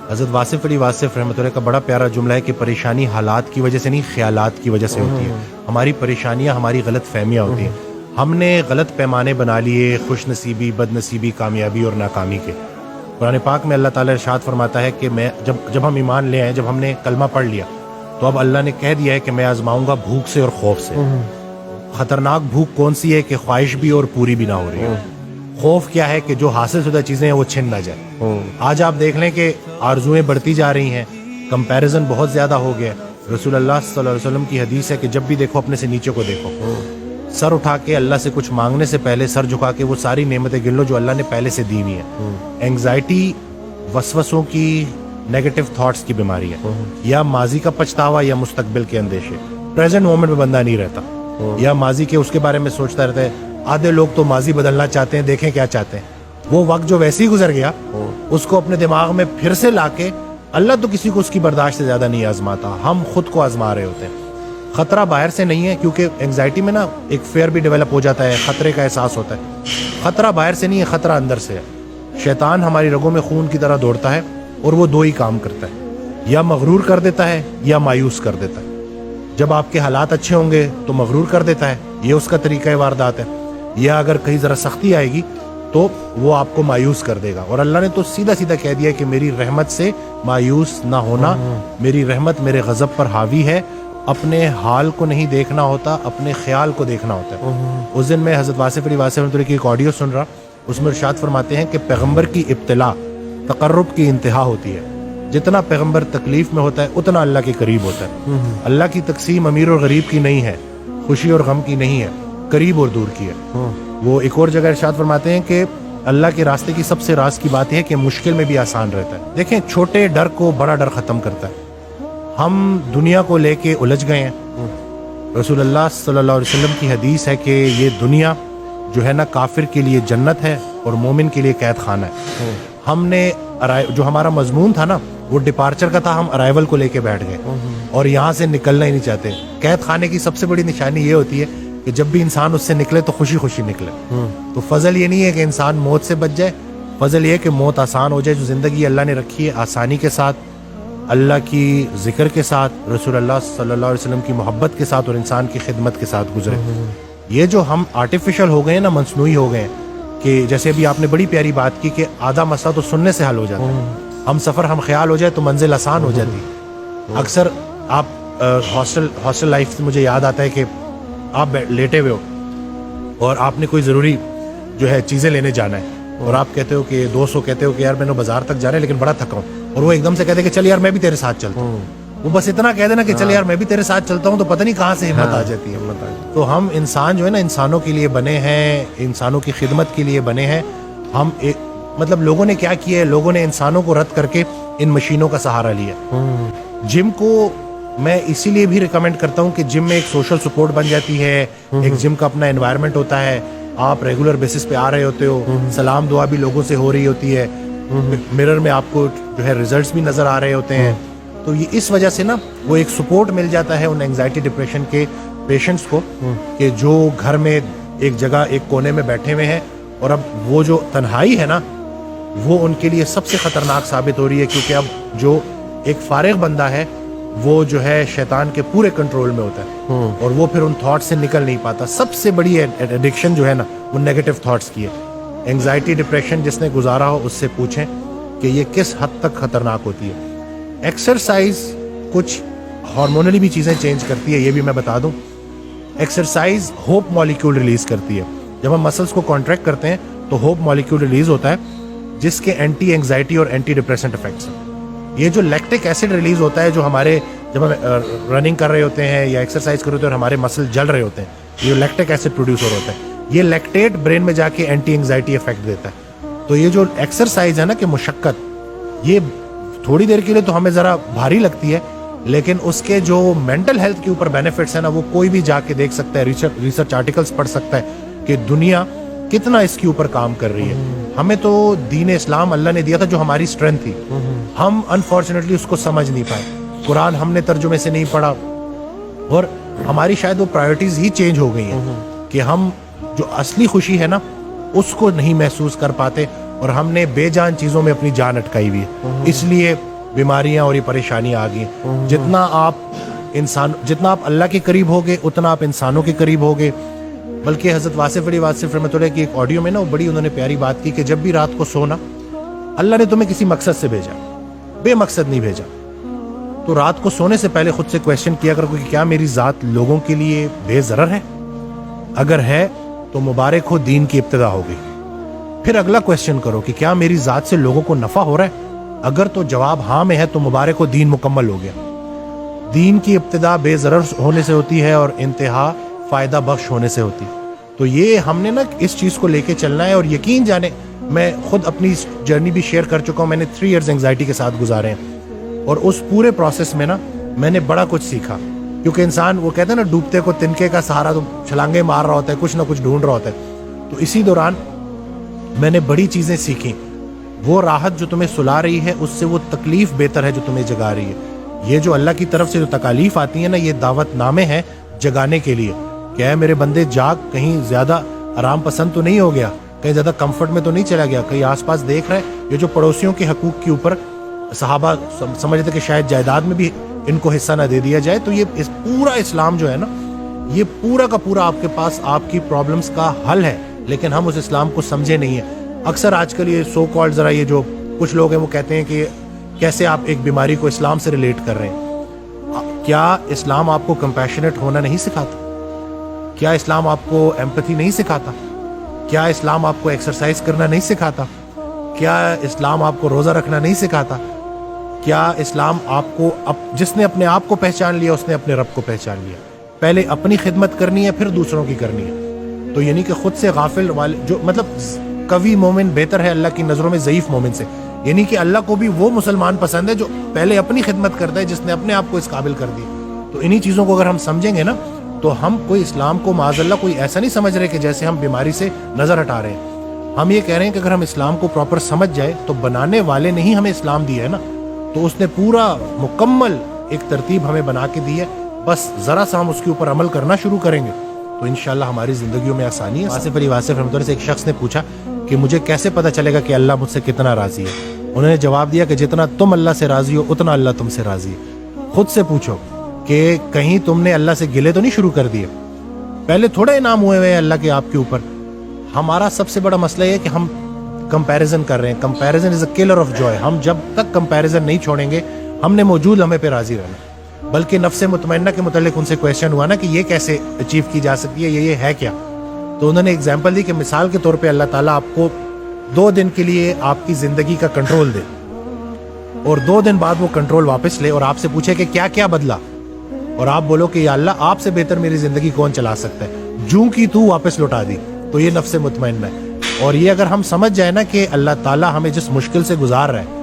حضرت واصف علی واصف رحمۃ اللہ کا بڑا پیارا جملہ ہے کہ پریشانی حالات کی وجہ سے نہیں، خیالات کی وجہ سے ہوتی ہے. ہماری پریشانیاں ہماری غلط فہمیاں ہوتی ہیں. ہم نے غلط پیمانے بنا لیے خوش نصیبی، بد نصیبی، کامیابی اور ناکامی کے. قرآن پاک میں اللہ تعالیٰ ارشاد فرماتا ہے کہ میں جب ہم ایمان لے آئے، جب ہم نے کلمہ پڑھ لیا تو اب اللہ نے کہہ دیا ہے کہ میں آزماؤں گا بھوک سے اور خوف سے. خطرناک بھوک کون سی ہے کہ خواہش بھی اور پوری بھی نہ ہو رہی ہے. خوف کیا ہے کہ جو حاصل شدہ چیزیں ہیں وہ چھن نہ جائے. آج آپ دیکھ لیں کہ آرزویں بڑھتی جا رہی ہیں، کمپیریزن بہت زیادہ ہو گیا. رسول اللہ صلی اللہ علیہ وسلم کی حدیث ہے کہ جب بھی دیکھو اپنے سے نیچے کو دیکھو. سر اٹھا کے اللہ سے کچھ مانگنے سے پہلے سر جھکا کے وہ ساری نعمتیں گن لو جو اللہ نے پہلے سے دی ہوئی ہیں. اینگزائٹی وسوسوں کی، نیگیٹو تھاٹس کی بیماری ہے. یا ماضی کا پچھتاوا یا مستقبل کے اندیشے. پریزنٹ مومنٹ میں بندہ نہیں رہتا، یا ماضی کے اس کے بارے میں سوچتا رہتا ہے. آدھے لوگ تو ماضی بدلنا چاہتے ہیں، دیکھیں کیا چاہتے ہیں. وہ وقت جو ویسے ہی گزر گیا اس کو اپنے دماغ میں پھر سے لا کے، اللہ تو کسی کو اس کی برداشت سے زیادہ نہیں آزماتا، ہم خود کو آزما رہے ہوتے ہیں. خطرہ باہر سے نہیں ہے، کیونکہ انگزائٹی میں نا ایک فیئر بھی ڈیولپ ہو جاتا ہے، خطرے کا احساس ہوتا ہے. خطرہ باہر سے نہیں ہے، خطرہ اندر سے ہے. شیطان ہماری رگوں میں خون کی طرح دوڑتا ہے اور وہ دو ہی کام کرتا ہے، یا مغرور کر دیتا ہے یا مایوس کر دیتا ہے. جب آپ کے حالات اچھے ہوں گے تو مغرور کر دیتا ہے، یہ اس کا طریقہ واردات ہے. یا اگر کہیں ذرا سختی آئے گی تو وہ آپ کو مایوس کر دے گا. اور اللہ نے تو سیدھا سیدھا کہہ دیا کہ میری رحمت سے مایوس نہ ہونا، میری رحمت میرے غضب پر حاوی ہے. اپنے حال کو نہیں دیکھنا ہوتا، اپنے خیال کو دیکھنا ہوتا ہے. اس دن میں حضرت واصف علی واصف رحمۃ اللہ کی ایک آڈیو سن رہا، اس میں ارشاد فرماتے ہیں کہ پیغمبر کی ابتلا تقرب کی انتہا ہوتی ہے. جتنا پیغمبر تکلیف میں ہوتا ہے اتنا اللہ کے قریب ہوتا ہے. اللہ کی تقسیم امیر اور غریب کی نہیں ہے، خوشی اور غم کی نہیں ہے، قریب اور دور کی ہے. وہ ایک اور جگہ ارشاد فرماتے ہیں کہ اللہ کے راستے کی سب سے راز کی بات ہے کہ مشکل میں بھی آسان رہتا ہے. دیکھیں، چھوٹے ڈر کو بڑا ڈر ختم کرتا ہے. ہم دنیا کو لے کے الجھ گئے ہیں. رسول اللہ صلی اللہ علیہ وسلم کی حدیث ہے کہ یہ دنیا جو ہے نا کافر کے لیے جنت ہے اور مومن کے لیے قید خانہ ہے. ہم نے جو ہمارا مضمون تھا نا وہ ڈپارچر کا تھا، ہم ارائیول کو لے کے بیٹھ گئے اور یہاں سے نکلنا ہی نہیں چاہتے. قید خانے کی سب سے بڑی نشانی یہ ہوتی ہے کہ جب بھی انسان اس سے نکلے تو خوشی خوشی نکلے. تو فضل یہ نہیں ہے کہ انسان موت سے بچ جائے، فضل یہ ہے کہ موت آسان ہو جائے. جو زندگی اللہ نے رکھی ہے آسانی کے ساتھ، اللہ کی ذکر کے ساتھ، رسول اللہ صلی اللہ علیہ وسلم کی محبت کے ساتھ اور انسان کی خدمت کے ساتھ گزرے. یہ جو ہم آرٹیفیشل ہو گئے ہیں نا، مصنوعی ہو گئے ہیں، کہ جیسے ابھی آپ نے بڑی پیاری بات کی کہ آدھا مسئلہ تو سننے سے حل ہو جاتا ہے. ہم سفر ہم خیال ہو جائے تو منزل آسان ہو جاتی. اکثر آپ ہاسٹل لائف سے مجھے یاد آتا ہے کہ آپ لیٹے ہوئے ہو اور آپ نے کوئی ضروری جو ہے چیزیں لینے جانا ہے اور آپ کہتے ہو کہ دوست کو کہتے ہو کہ یار میں نے بازار تک جانا ہے لیکن بڑا تھکا ہوں، اور وہ ایک دم سے کہتے ہیں کہ چل یار میں بھی تیرے ساتھ چلتا ہوں. وہ بس اتنا کہہ دینا کہ چل یار میں بھی تیرے ساتھ چلتا ہوں تو پتہ نہیں کہاں سے ہمت آ جاتی ہے. تو ہم انسان جو ہے نا انسانوں کے لیے بنے ہیں، انسانوں کی خدمت کے لیے بنے ہیں. ہم مطلب لوگوں نے کیا کیا ہے، لوگوں نے انسانوں کو رد کر کے ان مشینوں کا سہارا لیا. جم کو میں اسی لیے بھی ریکمینڈ کرتا ہوں کہ جم میں ایک سوشل سپورٹ بن جاتی ہے، ایک جم کا اپنا انوائرمنٹ ہوتا ہے، آپ ریگولر بیسس پہ آ رہے ہوتے ہو، سلام دعا بھی لوگوں سے ہو رہی ہوتی ہے، مرر میں آپ کو جو ہے ریزلٹس بھی نظر آ رہے ہوتے ہیں. تو یہ اس وجہ سے نا وہ ایک سپورٹ مل جاتا ہے ان اینگزائٹی ڈپریشن کے پیشنٹس کو کہ جو گھر میں ایک جگہ ایک کونے میں بیٹھے ہوئے ہیں. اور اب وہ جو تنہائی ہے نا وہ ان کے لیے سب سے خطرناک ثابت ہو رہی ہے، کیونکہ اب جو ایک فارغ بندہ ہے وہ جو ہے شیطان کے پورے کنٹرول میں ہوتا ہے اور وہ پھر ان تھاٹ سے نکل نہیں پاتا. سب سے بڑی ایڈکشن جو ہے نا وہ نیگیٹو تھاٹس کی ہے. اینگزائٹی ڈپریشن جس نے گزارا ہو اس سے پوچھیں کہ یہ کس حد تک خطرناک ہوتی ہے. ایکسرسائز کچھ ہارمونلی بھی چیزیں چینج کرتی ہے، یہ بھی میں بتا دوں. ایکسرسائز ہوپ مالیکول ریلیز کرتی ہے. جب ہم مسلس کو کانٹریکٹ کرتے ہیں تو ہوپ مالیکول ریلیز ہوتا ہے جس کے اینٹی اینگزائٹی اور اینٹی ڈپریسنٹ افیکٹس ہیں. یہ جو لیکٹک ایسڈ ریلیز ہوتا ہے جو ہمارے جب ہم رننگ کر رہے ہوتے ہیں یا ایکسرسائز کر رہے ہوتے ہیں اور ہمارے مسل جل رہے ہوتے ہیں، یہ لیکٹک ایسڈ پروڈیوس ہو رہا ہوتا ہے. یہ لیکٹیٹ برین میں جا کے اینٹی اینگزائٹی افیکٹ دیتا ہے. تو یہ جو ایکسرسائز ہے نا کہ مشقت، یہ تھوڑی دیر کے لیے تو ہمیں ذرا بھاری لگتی ہے لیکن اس کے جو مینٹل ہیلتھ کے اوپر بینیفٹس ہیں نا وہ کوئی بھی جا کے دیکھ سکتا ہے، ریسرچ آرٹیکلس پڑھ سکتا ہے کہ دنیا کتنا اس کے اوپر کام کر رہی ہے. ہمیں تو دین اسلام اللہ نے دیا تھا جو ہماری اسٹرینتھ تھی، ہم انفارچونیٹلی اس کو سمجھ نہیں پائے. قرآن ہم نے ترجمے سے نہیں پڑھا اور ہماری شاید وہ پرائرٹیز ہی چینج ہو گئی ہیں کہ ہم جو اصلی خوشی ہے نا اس کو نہیں محسوس کر پاتے اور ہم نے بے جان چیزوں میں اپنی جان اٹکائی ہوئی ہے. اس لیے بیماریاں اور یہ پریشانیاں آ گئی ہیں. جتنا آپ اللہ کے قریب ہوگے اتنا آپ انسانوں کے قریب ہوگے. بلکہ حضرت واصف علی واصف رحمۃ اللہ کی ایک آڈیو میں نا وہ بڑی انہوں نے پیاری بات کی کہ جب بھی رات کو سونا, اللہ نے تمہیں کسی مقصد سے بھیجا, بے مقصد نہیں بھیجا. تو رات کو سونے سے پہلے خود سے کویشچن کیا کرو کہ کیا میری ذات لوگوں کے لیے بے ضرر ہے؟ اگر ہے تو مبارک ہو, دین کی ابتدا ہو گئی. پھر اگلا کویشچن کرو کہ کیا میری ذات سے لوگوں کو نفع ہو رہا ہے؟ اگر تو جواب ہاں میں ہے تو مبارک ہو, دین مکمل ہو گیا. دین کی ابتدا بے ضرر ہونے سے ہوتی ہے اور انتہا فائدہ بخش ہونے سے ہوتی. تو یہ ہم نے نا اس چیز کو لے کے چلنا ہے. اور یقین جانے میں خود اپنی جرنی بھی شیئر کر چکا ہوں. میں نے 3 ایئرز انگزائٹی کے ساتھ گزارے ہیں اور اس پورے پروسیس میں نا میں نے بڑا کچھ سیکھا. کیونکہ انسان وہ کہتے ہیں نا ڈوبتے کو تنکے کا سہارا, تو چھلانگے مار رہا ہوتا ہے, کچھ نہ کچھ ڈھونڈ رہا ہوتا ہے. تو اسی دوران میں نے بڑی چیزیں سیکھیں. وہ راحت جو تمہیں سلا رہی ہے اس سے وہ تکلیف بہتر ہے جو تمہیں جگا رہی ہے. یہ جو اللہ کی طرف سے جو تکالیف آتی ہیں نا, یہ دعوت نامے ہیں جگانے کے لیے. کیا ہے میرے بندے, جاگ, کہیں زیادہ آرام پسند تو نہیں ہو گیا, کہیں زیادہ کمفرٹ میں تو نہیں چلا گیا, کہیں آس پاس دیکھ رہے. یہ جو پڑوسیوں کے حقوق کے اوپر صحابہ سمجھتے کہ شاید جائیداد میں بھی ان کو حصہ نہ دے دیا جائے, تو یہ پورا اسلام جو ہے نا, یہ پورا کا پورا آپ کے پاس آپ کی پرابلمز کا حل ہے. لیکن ہم اس اسلام کو سمجھے نہیں ہیں. اکثر آج کل یہ سو کالڈ ذرا یہ جو کچھ لوگ ہیں وہ کہتے ہیں کہ کیسے آپ ایک بیماری کو اسلام سے ریلیٹ کر رہے ہیں. کیا اسلام آپ کو کمپیشنیٹ ہونا نہیں سکھاتا؟ کیا اسلام آپ کو ایمپتھی نہیں سکھاتا؟ کیا اسلام آپ کو ایکسرسائز کرنا نہیں سکھاتا؟ کیا اسلام آپ کو روزہ رکھنا نہیں سکھاتا؟ کیا اسلام آپ کو جس نے اپنے آپ کو پہچان لیا اس نے اپنے رب کو پہچان لیا. پہلے اپنی خدمت کرنی ہے پھر دوسروں کی کرنی ہے. تو یعنی کہ خود سے غافل والے جو مطلب قوی مومن بہتر ہے اللہ کی نظروں میں ضعیف مومن سے. یعنی کہ اللہ کو بھی وہ مسلمان پسند ہے جو پہلے اپنی خدمت کرتا ہے, جس نے اپنے آپ کو اس قابل کر دی. تو انہی چیزوں کو اگر ہم سمجھیں گے نا تو ہم کوئی اسلام کو معاذ اللہ کوئی ایسا نہیں سمجھ رہے کہ جیسے ہم بیماری سے نظر ہٹا رہے ہیں. ہم یہ کہہ رہے ہیں کہ اگر ہم اسلام کو پراپر سمجھ جائے تو بنانے والے نے ہی ہمیں اسلام دیا ہے نا, تو اس نے پورا مکمل ایک ترتیب ہمیں بنا کے دی ہے. بس ذرا سا ہم اس کے اوپر عمل کرنا شروع کریں گے تو انشاءاللہ ہماری زندگیوں میں آسانی ہے. واصف علی واصف رحمۃ اللہ سے ایک شخص نے پوچھا کہ مجھے کیسے پتہ چلے گا کہ اللہ مجھ سے کتنا راضی ہے. انہوں نے جواب دیا کہ جتنا تم اللہ سے راضی ہو اتنا اللہ تم سے راضی ہے. خود سے پوچھو کہ کہیں تم نے اللہ سے گلے تو نہیں شروع کر دیے. پہلے تھوڑے انعام ہوئے ہوئے ہیں اللہ کے آپ کے اوپر. ہمارا سب سے بڑا مسئلہ یہ ہے کہ ہم کمپیریزن کر رہے ہیں. Comparison is a colour of joy. ہم جب تک کمپیریزن نہیں چھوڑیں گے ہم نے موجود لمحے پہ راضی رہنا. بلکہ نفس مطمئنہ کے متعلق ان سے کویشچن ہوا نا کہ یہ کیسے اچیو کی جا سکتی ہے, یہ ہے کیا. تو انہوں نے ایگزامپل دی کہ مثال کے طور پہ اللہ تعالیٰ آپ کو 2 دن کے لیے آپ کی زندگی کا کنٹرول دے اور 2 دن بعد وہ کنٹرول واپس لے اور آپ سے پوچھے کہ کیا کیا بدلا, اور آپ بولو کہ یا اللہ آپ سے بہتر میری زندگی کون چلا سکتا ہے, جوں کی تو واپس لوٹا دی. تو یہ نفس مطمئنہ ہے. اور یہ اگر ہم سمجھ جائیں نا کہ اللہ تعالیٰ ہمیں جس مشکل سے گزار رہا ہے,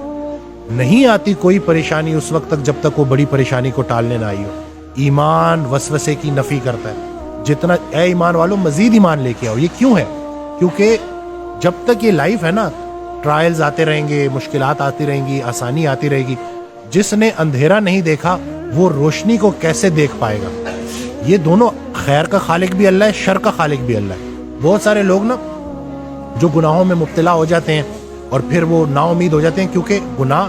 نہیں آتی کوئی پریشانی اس وقت تک جب تک وہ بڑی پریشانی کو ٹالنے نہ آئی ہو. ایمان وسوسے کی نفی کرتا ہے. جتنا اے ایمان والوں مزید ایمان لے کے آؤ. یہ کیوں ہے؟ کیونکہ جب تک یہ لائف ہے نا ٹرائلز آتے رہیں گے, مشکلات آتی رہیں گی, آسانی آتی رہے گی. جس نے اندھیرا نہیں دیکھا وہ روشنی کو کیسے دیکھ پائے گا. یہ دونوں, خیر کا خالق بھی اللہ ہے, شر کا خالق بھی اللہ ہے. بہت سارے لوگ نا جو گناہوں میں مبتلا ہو جاتے ہیں اور پھر وہ نا امید ہو جاتے ہیں, کیونکہ گناہ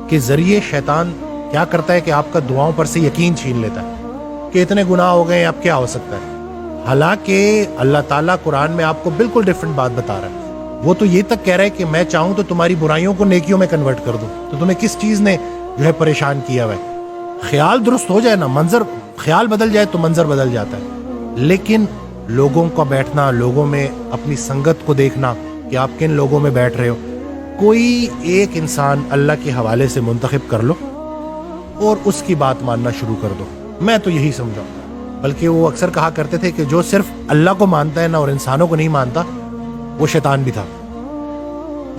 کے ذریعے شیطان کیا کرتا ہے کہ آپ کا دعاؤں پر سے یقین چھین لیتا ہے کہ اتنے گناہ ہو گئے اب کیا ہو سکتا ہے. حالانکہ اللہ تعالیٰ قرآن میں آپ کو بالکل ڈیفرنٹ بات بتا رہا ہے. وہ تو یہ تک کہہ رہا ہے کہ میں چاہوں تو تمہاری برائیوں کو نیکیوں میں کنورٹ کر دوں. تو تمہیں کس چیز نے جو ہے پریشان کیا ہوا ہے؟ خیال درست ہو جائے نا, منظر خیال بدل جائے تو منظر بدل جاتا ہے. لیکن لوگوں کا بیٹھنا, لوگوں میں اپنی سنگت کو دیکھنا کہ آپ کن لوگوں میں بیٹھ رہے ہو. کوئی ایک انسان اللہ کے حوالے سے منتخب کر لو اور اس کی بات ماننا شروع کر دو. میں تو یہی سمجھا. بلکہ وہ اکثر کہا کرتے تھے کہ جو صرف اللہ کو مانتا ہے نا اور انسانوں کو نہیں مانتا وہ شیطان بھی تھا.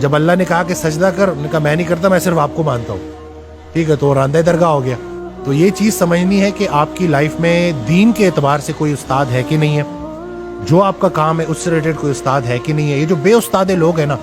جب اللہ نے کہا کہ سجدہ کر, نے کہا میں نہیں کرتا, میں صرف آپ کو مانتا ہوں. ٹھیک ہے, تو راندہ درگاہ ہو گیا. تو یہ چیز سمجھنی ہے کہ آپ کی لائف میں دین کے اعتبار سے کوئی استاد ہے کہ نہیں ہے, جو آپ کا کام ہے اس سے ریلیٹڈ کوئی استاد ہے کہ نہیں ہے. یہ جو بے استاد لوگ ہیں نا